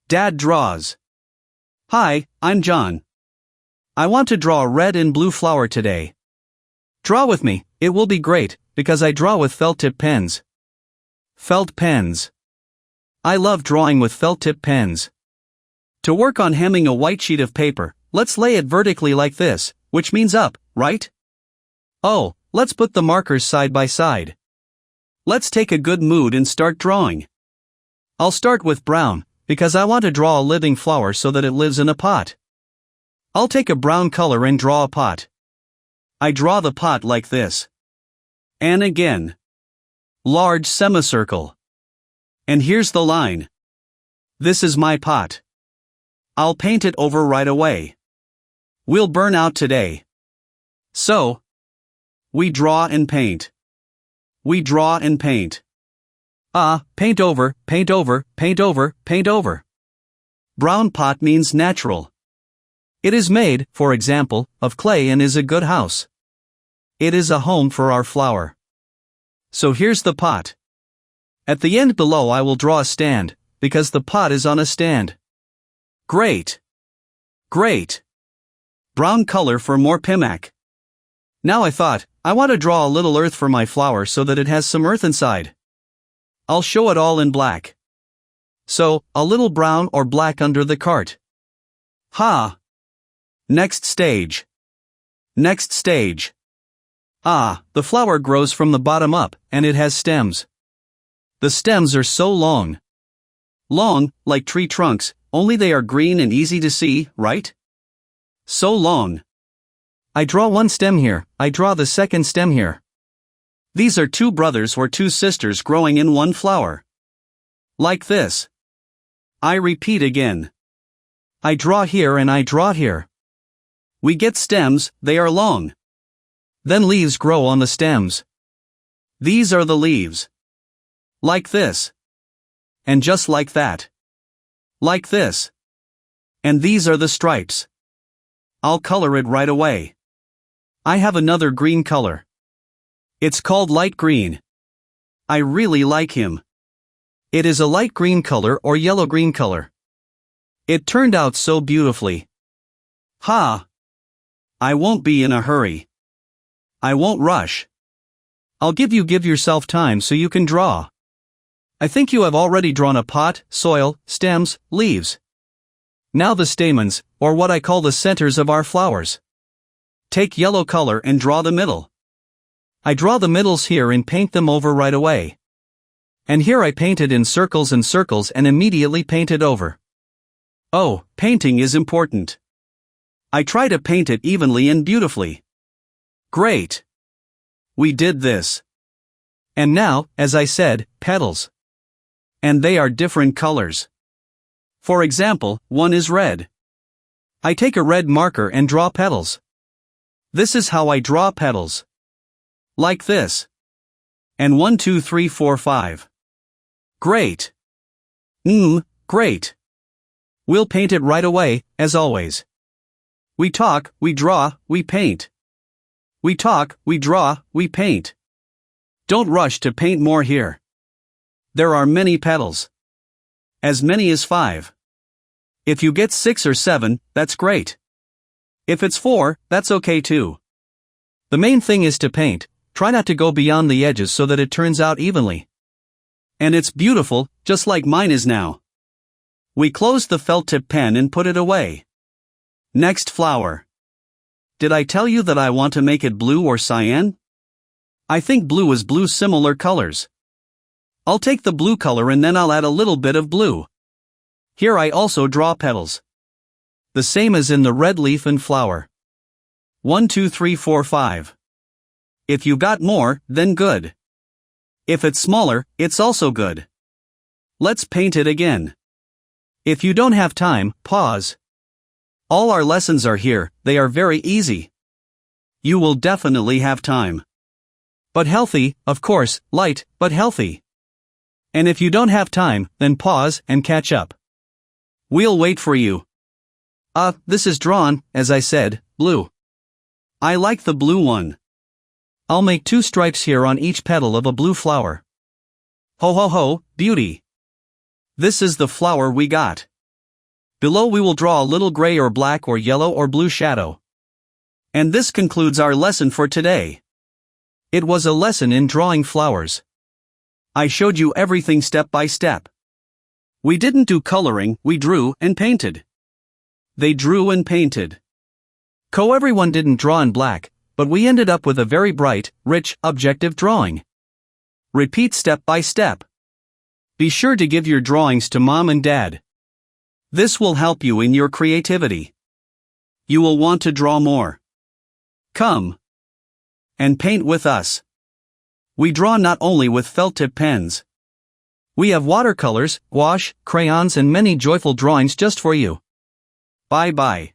Dad draws. Hi, I'm John. I want to draw a red and blue flower today. Draw with me, it will be great, because I draw with felt tip pens. Felt pens. I love drawing with felt tip pens. To work on hemming a white sheet of paper, let's lay it vertically like this, which means up, right? Oh, let's put the markers side by side. Let's take a good mood and start drawing. I'll start with brown, because I want to draw a living flower so that it lives in a pot. I'll take a brown color and draw a pot. I draw the pot like this. And again. Large semicircle. And here's the line. This is my pot. I'll paint it over right away. We'll burn out today. So, we draw and paint. We draw and paint. Paint over, paint over, paint over, paint over. Brown pot means natural. It is made, for example, of clay and is a good house. It is a home for our flower. So here's the pot. At the end below I will draw a stand, because the pot is on a stand. Great. Great. Brown color for more Pimac. Now I thought, I want to draw a little earth for my flower so that it has some earth inside. I'll show it all in black. So, a little brown or black under the cart. Ha! Next stage. Next stage. The flower grows from the bottom up, and it has stems. The stems are so long. Long, like tree trunks, only they are green and easy to see, right? So long. I draw one stem here, I draw the second stem here. These are two brothers or two sisters growing in one flower. Like this. I repeat again. I draw here and I draw here. We get stems, they are long. Then leaves grow on the stems. These are the leaves. Like this. And just like that. Like this. And these are the stripes. I'll color it right away. I have another green color. It's called light green. I really like him. It is a light green color or yellow-green color. It turned out so beautifully. Ha! I won't be in a hurry. I won't rush. I'll give yourself time so you can draw. I think you have already drawn a pot, soil, stems, leaves. Now the stamens, or what I call the centers of our flowers. Take yellow color and draw the middle. I draw the middles here and paint them over right away. And here I paint it in circles and circles and immediately paint it over. Oh, painting is important. I try to paint it evenly and beautifully. Great. We did this. And now, as I said, petals. And they are different colors. For example, one is red. I take a red marker and draw petals. This is how I draw petals. Like this. And 1, 2, 3, 4, 5. Great. Great. We'll paint it right away, as always. We talk, we draw, we paint. We talk, we draw, we paint. Don't rush to paint more here. There are many petals. As many as 5. If you get 6 or 7, that's great. If it's 4, that's okay too. The main thing is to paint. Try not to go beyond the edges so that it turns out evenly. And it's beautiful, just like mine is now. We close the felt tip pen and put it away. Next flower. Did I tell you that I want to make it blue or cyan? I think blue is blue similar colors. I'll take the blue color and then I'll add a little bit of blue. Here I also draw petals. The same as in the red leaf and flower. 1, 2, 3, 4, 5. If you got more, then good. If it's smaller, it's also good. Let's paint it again. If you don't have time, pause. All our lessons are here, they are very easy. You will definitely have time. But healthy, of course, light, but healthy. And if you don't have time, then pause and catch up. We'll wait for you. This is drawn, as I said, blue. I like the blue one. I'll make 2 stripes here on each petal of a blue flower. Ho ho ho, beauty. This is the flower we got. Below we will draw a little gray or black or yellow or blue shadow. And this concludes our lesson for today. It was a lesson in drawing flowers. I showed you everything step by step. We didn't do coloring, we drew and painted. They drew and painted. Everyone didn't draw in black, but we ended up with a very bright, rich, objective drawing. Repeat step by step. Be sure to give your drawings to mom and dad. This will help you in your creativity. You will want to draw more. Come and paint with us. We draw not only with felt tip pens. We have watercolors, gouache, crayons and many joyful drawings just for you. Bye bye.